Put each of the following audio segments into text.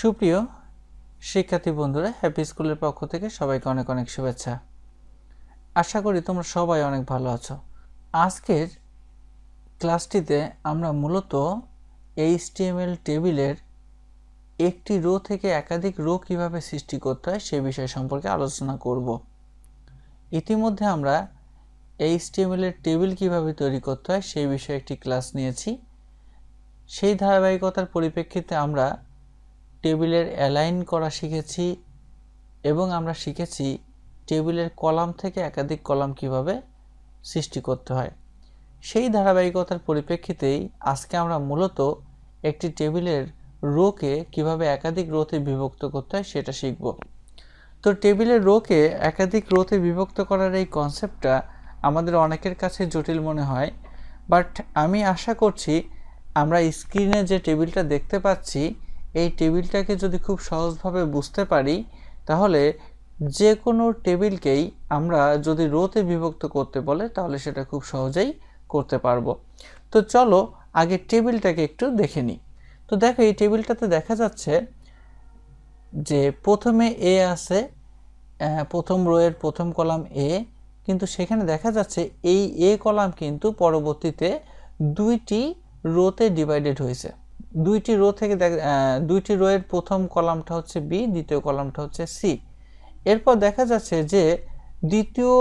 সুপ্রিয় শিক্ষার্থী বন্ধুরা, হ্যাপি স্কুলের পক্ষ থেকে সবাইকে অনেক অনেক শুভেচ্ছা। আশা করি তোমরা সবাই অনেক ভালো আছো। আজকের ক্লাসটিতে আমরা মূলত HTML টেবিলের একটি রো থেকে একাধিক রো কিভাবে সৃষ্টি করতে হয় সে বিষয় সম্পর্কে আলোচনা করব। ইতিমধ্যে আমরা HTML এর টেবিল কিভাবে তৈরি করতে হয় সেই বিষয়ে একটি ক্লাস নিয়েছি। সেই ধারাবাহিকতার পরিপ্রেক্ষিতে আমরা টেবিলের অ্যালাইন করা শিখেছি এবং আমরা শিখেছি টেবিলের কলাম থেকে একাধিক কলাম কিভাবে সৃষ্টি করতে হয়। সেই ধারাবাহিকতার পরিপ্রেক্ষিতেই আজকে আমরা মূলত একটি টেবিলের রোকে কিভাবে একাধিক রোতে বিভক্ত করতে হয় সেটা শিখব। তো টেবিলের রোকে একাধিক রোতে বিভক্ত করার এই কনসেপ্টটা আমাদের অনেকের কাছে জটিল মনে হয়, বাট আমি আশা করছি আমরা স্ক্রিনে যে টেবিলটা দেখতে পাচ্ছি এই টেবিলটাকে যদি খুব সহজভাবে বুঝতে পারি তাহলে যে কোনো টেবিলকেই আমরা যদি রোতে বিভক্ত করতে বলে তাহলে সেটা খুব সহজেই করতে পারবো। তো চলো আগে টেবিলটাকে একটু দেখে নিই। তো দেখো এই টেবিলটাতে দেখা যাচ্ছে যে প্রথমে এ আছে, প্রথম রোয়ের প্রথম কলাম এ, কিন্তু সেখানে দেখা যাচ্ছে এই এ কলাম কিন্তু পরবর্তীতে দুইটি রোতে ডিভাইডেড হয়েছে। দুইটি রো থেকে দুইটি রোয়ের প্রথম কলামটা হচ্ছে বি, দ্বিতীয় কলামটা হচ্ছে সি। এরপর দেখা যাচ্ছে যে দ্বিতীয়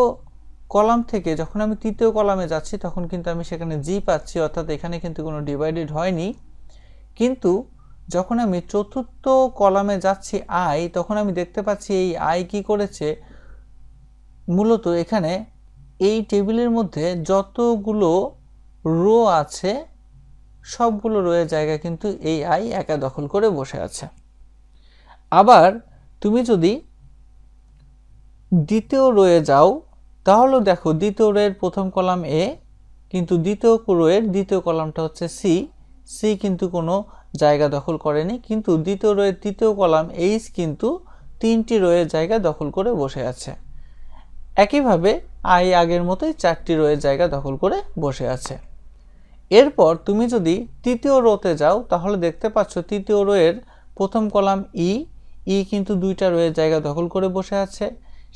কলাম থেকে যখন আমি তৃতীয় কলামে যাচ্ছি তখন কিন্তু আমি সেখানে জি পাচ্ছি, অর্থাৎ এখানে কিন্তু কোনো ডিভাইডেড হয়নি। কিন্তু যখন আমি চতুর্থ কলামে যাচ্ছি আই, তখন আমি দেখতে পাচ্ছি এই আই কি করেছে, মূলত এখানে এই টেবিলের মধ্যে যতগুলো রো আছে সবগুলো রোয়ের জায়গা কিন্তু এই আই একা দখল করে বসে আছে। আবার তুমি যদি দ্বিতীয় রোয়ে যাও তাহলে দেখো দ্বিতীয় রোয়ের প্রথম কলাম এ, কিন্তু দ্বিতীয় রোয়ের দ্বিতীয় কলামটা হচ্ছে সি। সি কিন্তু কোনো জায়গা দখল করেনি, কিন্তু দ্বিতীয় রোয়ের তৃতীয় কলাম এইচ কিন্তু তিনটি রোয়ের জায়গা দখল করে বসে আছে। একইভাবে আই আগের মতোই চারটি রোয়ের জায়গা দখল করে বসে আছে। এরপর তুমি যদি তৃতীয় রোতে যাও তাহলে দেখতে পাচ্ছ তৃতীয় রোয়ের প্রথম কলাম ই, ই কিন্তু দুইটা রোয়ের জায়গা দখল করে বসে আছে।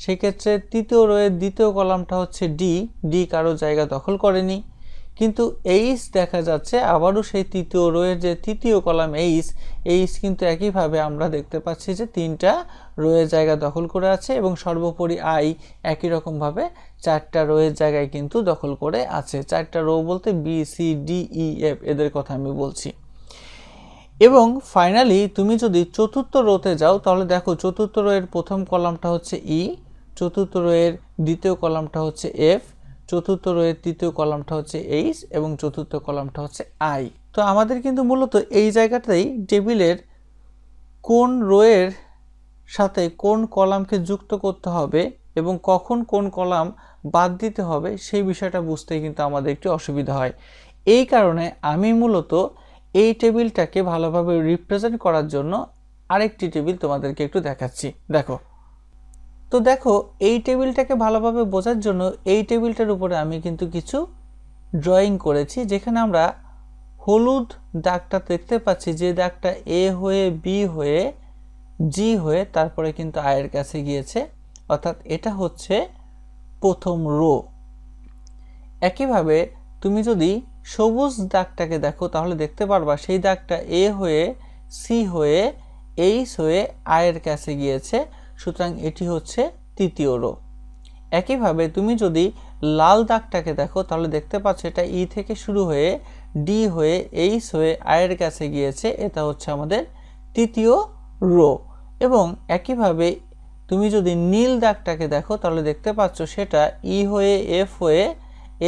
সেক্ষেত্রে তৃতীয় রোয়ের দ্বিতীয় কলামটা হচ্ছে ডি, ডি কারো জায়গা দখল করেনি। কিন্তু এইচ দেখা যাচ্ছে আবারও সেই তৃতীয় রোয়ের যে তৃতীয় কলাম এইচ, এইচ কিন্তু একইভাবে আমরা দেখতে পাচ্ছি যে তিনটা রোয়ের জায়গা দখল করে আছে এবং সর্বোপরি আই একই রকমভাবে চারটা রোয়ের জায়গায় কিন্তু দখল করে আছে। চারটা রো বলতে বি, সি, ডি, ই, এফ এদের কথা আমি বলছি। এবং ফাইনালি তুমি যদি চতুর্থ রোতে যাও তাহলে দেখো চতুর্থ রোয়ের প্রথম কলামটা হচ্ছে ই, চতুর্থ রোয়ের দ্বিতীয় কলামটা হচ্ছে এফ, চতুর্থ রোয়ের তৃতীয় কলামটা হচ্ছে এইচ এবং চতুর্থ কলামটা হচ্ছে আই। তো আমাদের কিন্তু মূলত এই জায়গাটাই টেবিলের কোন রোয়ের সাথে কোন কলামকে যুক্ত করতে হবে এবং কখন কোন কলাম বাদ দিতে হবে সেই বিষয়টা বুঝতে কিন্তু আমাদের একটু অসুবিধা হয়। এই কারণে আমি মূলত এই টেবিলটাকে ভালোভাবে রিপ্রেজেন্ট করার জন্য আরেকটি টেবিল তোমাদেরকে একটু দেখাচ্ছি। দেখো, তো দেখো এই টেবিলটাকে ভালোভাবে বোঝার জন্য এই টেবিলটার উপরে আমি কিন্তু কিছু ড্রয়িং করেছি, যেখানে আমরা হলুদ দাগটা দেখতে পাচ্ছি, যে দাগটা এ হয়ে বি হয়ে জি হয়ে তারপরে কিন্তু আয়ের কাছে গিয়েছে, অর্থাৎ এটা হচ্ছে প্রথম রো। একইভাবে তুমি যদি সবুজ দাগটাকে দেখো তাহলে দেখতে পারবা সেই দাগটা এ হয়ে সি হয়ে এইচ হয়ে আয়ের কাছে গিয়েছে, সুতরাং এটি হচ্ছে তৃতীয় রো। একইভাবে তুমি যদি লাল দাগটাকে দেখো তাহলে দেখতে পাচ্ছ এটা ই থেকে শুরু হয়ে ডি হয়ে এইচ হয়ে আয়ের কাছে গিয়েছে, এটা হচ্ছে আমাদের তৃতীয় রো। এবং একইভাবে তুমি যদি নীল দাগটাকে দেখো তাহলে দেখতে পাচ্ছ সেটা ই হয়ে এফ হয়ে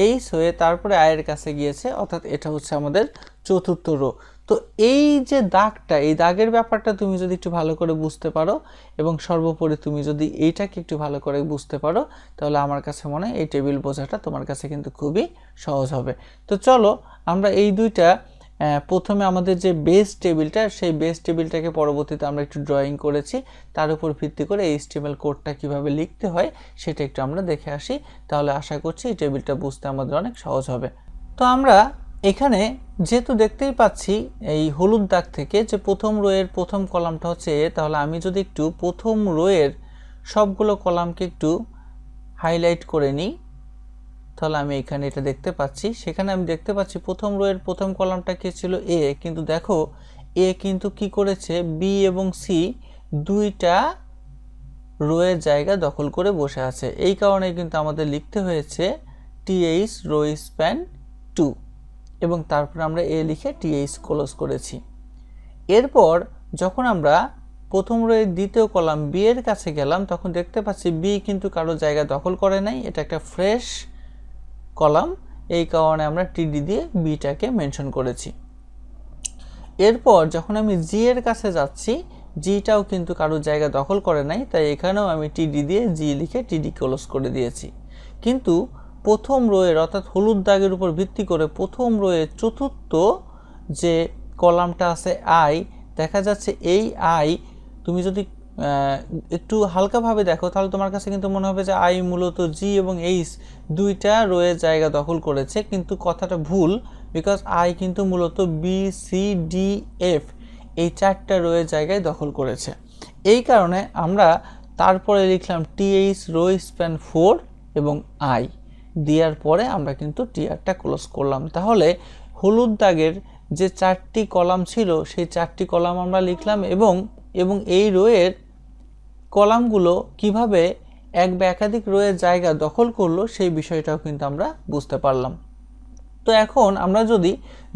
এইচ হয়ে তারপরে আয়ের কাছে গিয়েছে, অর্থাৎ এটা হচ্ছে আমাদের চতুর্থ রো। তো এই যে দাগটা, এই দাগের ব্যাপারটা তুমি যদি একটু ভালো করে বুঝতে পারো এবং সর্বোপরি তুমি যদি এইটাকে একটু ভালো করে বুঝতে পারো তাহলে আমার কাছে মনে হয় এই টেবিল বোঝাটা তোমার কাছে কিন্তু খুবই সহজ হবে। তো চলো আমরা এই দুইটা প্রথমে আমাদের যে বেস টেবিলটা, সেই বেস টেবিলটাকে পরবর্তীতে আমরা একটু ড্রয়িং করেছি, তার উপর ভিত্তি করে HTML কোডটা কিভাবে লিখতে হয় সেটা একটু আমরা দেখে আসি। তাহলে আশা করছি এই টেবিলটা বুঝতে আমাদের অনেক সহজ হবে। তো আমরা এখানে যেহেতু দেখতেই পাচ্ছি এই হলুদ দাগ থেকে যে প্রথম রোয়ের প্রথম কলামটা হচ্ছে এ, তাহলে আমি যদি একটু প্রথম রোয়ের সবগুলো কলামকে একটু হাইলাইট করে নিই, তাহলে আমি এখানে এটা দেখতে পাচ্ছি। সেখানে আমি দেখতে পাচ্ছি প্রথম রোয়ের প্রথম কলামটা কি ছিল এ, কিন্তু দেখো এ কিন্তু কি করেছে বি এবং সি দুইটা রোয়ের জায়গা দখল করে বসে আছে। এই কারণে কিন্তু আমাদের লিখতে হয়েছে টিএইচ রো স্প্যান 2 এবং তারপরে আমরা এ লিখে টিএইচ ক্লোজ করেছি। এরপর যখন আমরা প্রথম রোয়ের দ্বিতীয় কলাম বি এর কাছে গেলাম, তখন দেখতে পাচ্ছি বি কিন্তু কারো জায়গা দখল করে নাই, এটা একটা ফ্রেশ কলাম, এই কারণে আমরা টিডি দিয়ে বিটাকে মেনশন করেছি। এরপর যখন আমি জি এর কাছে যাচ্ছি, জিটাও কিন্তু কারো জায়গা দখল করে নাই, তাই এখানেও আমি টিডি দিয়ে জি লিখে টিডি ক্লোজ করে দিয়েছি। কিন্তু প্রথম রোয়ের অর্থাৎ হলুদ দাগের উপর ভিত্তি করে প্রথম রোয়ের চতুর্থ যে কলামটা আছে আই, দেখা যাচ্ছে এই আই তুমি যদি একটু হালকাভাবে দেখো তাহলে তোমার কাছে কিন্তু মনে হবে যে আই মূলত জি এবং এইচ দুইটা রোয়ের জায়গা দখল করেছে, কিন্তু কথাটা ভুল, বিকজ আই কিন্তু মূলত বি সি ডি এফ এই চারটা রোয়ের জায়গায় দখল করেছে। এই কারণে আমরা তারপরে লিখলাম টিএইচ রো স্প্যান 4 এবং আই দেওয়ার পরে আমরা কিন্তু টিআরটা ক্লোজ করলাম। তাহলে হলুদ দাগের যে চারটি কলাম ছিল সেই চারটি কলাম আমরা লিখলাম এবং এই রোয়ের কলামগুলো কিভাবে এক বা একাধিক রোয়ের জায়গা দখল করলো সেই বিষয়টাও কিন্তু আমরা বুঝতে পারলাম। তো এখন আমরা যদি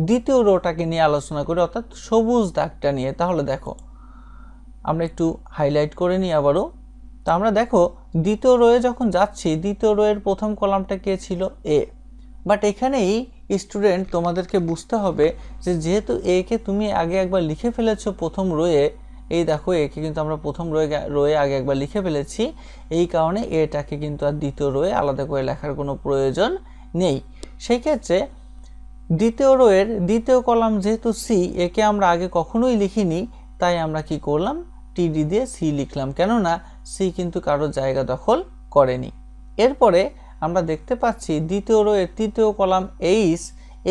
দ্বিতীয় রোটাকে নিয়ে আলোচনা করি, অর্থাৎ সবুজ দাগটা নিয়ে, তাহলে দেখো আমরা একটু হাইলাইট করে নিই আবারও। তো আমরা দেখো দ্বিতীয় রোয়ে যখন যাচ্ছি, দ্বিতীয় রোয়ের প্রথম কলামটা কে ছিল এ, বাট এখানেই স্টুডেন্ট তোমাদেরকে বুঝতে হবে যে যেহেতু এ কে তুমি আগে একবার লিখে ফেলেছো প্রথম রোয়ে, এই দেখো একে কিন্তু আমরা প্রথম রোয়ে আগে একবার লিখে ফেলেছি, এই কারণে এটাকে কিন্তু আর দ্বিতীয় রোয়ে আলাদা করে লেখার কোনো প্রয়োজন নেই। সেই ক্ষেত্রে দ্বিতীয় রোয়ের দ্বিতীয় কলাম যেহেতু সি, একে আমরা আগে কখনোই লিখিনি, তাই আমরা কি করলাম টিডি দিয়ে সি লিখলাম, কেননা সি কিন্তু কারো জায়গা দখল করেনি। এরপরে আমরা দেখতে পাচ্ছি দ্বিতীয় রোয়ের তৃতীয় কলাম এইচ,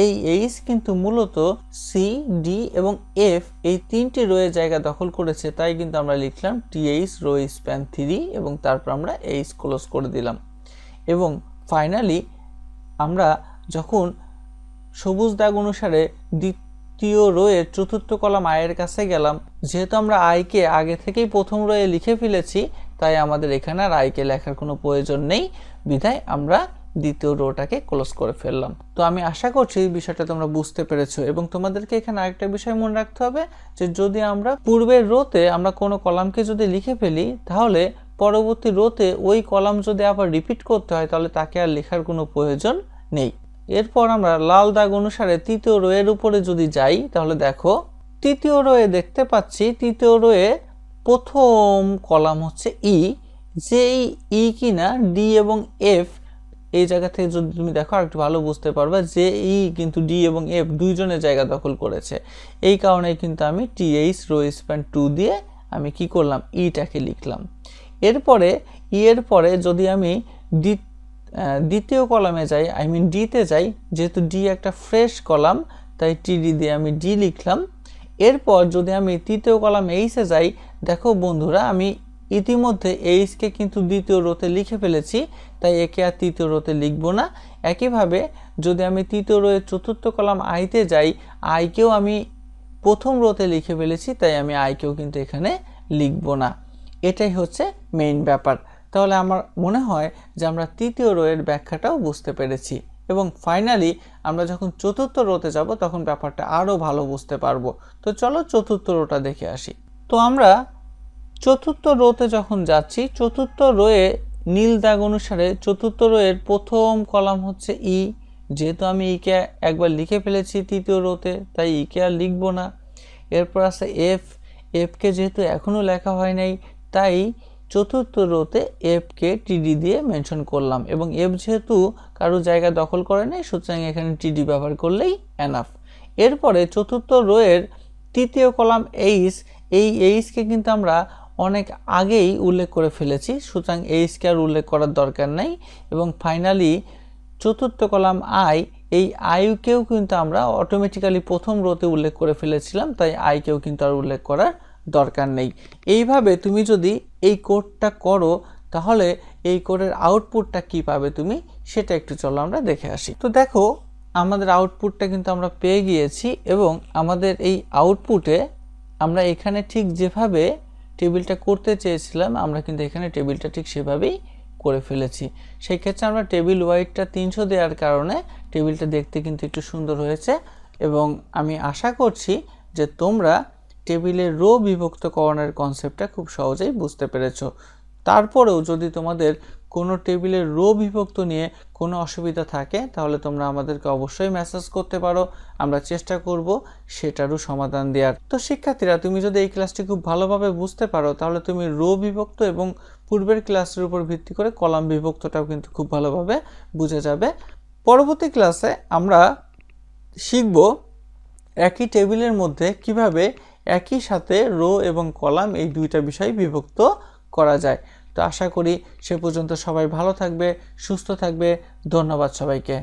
এই এইচ কিন্তু মূলত সি ডি এবং এফ এই তিনটি রোয়ের জায়গা দখল করেছে, তাই কিন্তু আমরা লিখলাম টিএইচ রো স্প্যান 3 এবং তারপর আমরা এইচ ক্লোজ করে দিলাম। এবং ফাইনালি আমরা যখন সবুজ দাগ অনুসারে দ্বিতীয় রোয়ের চতুর্থ কলাম আয়ের কাছে গেলাম, যেহেতু আমরা আইকে আগে থেকেই প্রথম রোয়ে লিখে ফেলেছি, তাই আমাদের এখানে আর আইকে লেখার কোনো প্রয়োজন নেই, বিধায় আমরা দ্বিতীয় রোটাকে ক্লোজ করে ফেললাম। তো আমি আশা করছি এই বিষয়টা তোমরা বুঝতে পেরেছো। এবং তোমাদেরকে এখানে আরেকটা বিষয় মনে রাখতে হবে যে যদি আমরা পূর্বের রোতে আমরা কোনো কলামকে যদি লিখে ফেলি, তাহলে পরবর্তী রোতে ওই কলাম যদি আবার রিপিট করতে হয়, তাহলে তাকে আর লেখার কোনো প্রয়োজন নেই। এরপর আমরা লাল দাগ অনুসারে তৃতীয় রোয়ের উপরে যদি যাই, তাহলে দেখো তৃতীয় রোয়ে দেখতে পাচ্ছি তৃতীয় রোয়ে প্রথম কলাম হচ্ছে ই, যেই ই কিনা ডি এবং এফ এই জায়গা থেকে যদি তুমি দেখো আর একটু ভালো বুঝতে পারবে যে ই কিন্তু ডি এবং এফ দুইজনের জায়গা দখল করেছে। এই কারণে কিন্তু আমি টিএইচ রো স্প্যান 2 দিয়ে আমি কি করলাম ইটাকে লিখলাম। এরপরে ই এর পরে যদি আমি দ্বিতীয় কলামে যাই, আই মিন ডিতে যাই, যেহেতু ডি একটা ফ্রেশ কলাম তাই টিডি দিয়ে আমি ডি লিখলাম। এরপর যদি আমি তৃতীয় কলাম এইচে যাই, দেখো বন্ধুরা আমি ইতিমধ্যে এইচকে কিন্তু দ্বিতীয় রোতে লিখে ফেলেছি, তাই একে আর তৃতীয় রোতে লিখব না। একইভাবে যদি আমি তৃতীয় রোয়ের চতুর্থ কলাম আইতে যাই, আইকেও আমি প্রথম রোতে লিখে ফেলেছি, তাই আমি আইকেও কিন্তু এখানে লিখব না। এটাই হচ্ছে মেইন ব্যাপার। তাহলে আমার মনে হয় যে আমরা তৃতীয় রোয়ের ব্যাখ্যাটাও বুঝতে পেরেছি এবং ফাইনালি আমরা যখন চতুর্থ রোতে যাব তখন ব্যাপারটা আরও ভালো বুঝতে পারবো। তো চলো চতুর্থ রোটা দেখে আসি। তো আমরা চতুর্থ রোতে যখন যাচ্ছি, চতুর্থ রোয়ে নীল দাগ অনুসারে চতুর্থ রোয়ের প্রথম কলাম হচ্ছে ই, যেহেতু আমি ইকে একবার লিখে ফেলেছি তৃতীয় রোতে, তাই ইকে আর লিখবো না। এরপর আছে এফ, এফকে যেহেতু এখনও লেখা হয় নাই, তাই চতুর্থ রোতে এফকে টিডি দিয়ে মেনশন করলাম এবং এফ যেহেতু কারো জায়গা দখল করে নাই, সুতরাং এখানে টিডি ব্যবহার করলেই এনাফ। এরপরে চতুর্থ রোয়ের তৃতীয় কলাম এইচ, এই এইচকে কিন্তু আমরা অনেক আগেই উল্লেখ করে ফেলেছি, সুতরাং এইচকে আর উল্লেখ করার দরকার নাই। এবং ফাইনালি চতুর্থ কলাম আই, এই আইকেও কিন্তু আমরা অটোমেটিক্যালি প্রথম রোতে উল্লেখ করে ফেলেছিলাম, তাই আইকেও কিন্তু আর উল্লেখ করার দরকার নেই। এইভাবে তুমি যদি এই কোডটা করো তাহলে এই কোডের আউটপুটটা কি পাবে তুমি সেটা একটু চলো আমরা দেখে আসি। তো দেখো আমাদের আউটপুটটা কিন্তু আমরা পেয়ে গিয়েছি এবং আমাদের এই আউটপুটে আমরা এখানে ঠিক যেভাবে টেবিলটা করতে চেয়েছিলাম আমরা কিন্তু এখানে টেবিলটা ঠিক সেভাবেই করে ফেলেছি। সেই ক্ষেত্রে আমরা টেবিল ওয়াইডটা 300 দেওয়ার কারণে টেবিলটা দেখতে কিন্তু একটু সুন্দর হয়েছে এবং আমি আশা করছি যে তোমরা টেবিলের রো বিভক্তকরণের কনসেপ্টটা খুব সহজেই বুঝতে পেরেছো। তারপরেও যদি তোমাদের কোনো টেবিলের রো বিভক্ত নিয়ে কোনো অসুবিধা থাকে তাহলে তোমরা আমাদেরকে অবশ্যই মেসেজ করতে পারো, আমরা চেষ্টা করব সেটারও সমাধান দেওয়ার। তো শিক্ষার্থীরা তুমি যদি এই ক্লাসটি খুব ভালোভাবে বুঝতে পারো তাহলে তুমি রো বিভক্ত এবং পূর্বের ক্লাসের উপর ভিত্তি করে কলাম বিভক্তটাও কিন্তু খুব ভালোভাবে বুঝে যাবে। পরবর্তী ক্লাসে আমরা শিখব একই টেবিলের মধ্যে কিভাবে একই সাথে রো এবং কলাম এই দুইটা বিষয় বিভক্ত করা যায়। তো আশা করি সে পর্যন্ত সবাই ভালো থাকবে, সুস্থ থাকবে। ধন্যবাদ সবাইকে।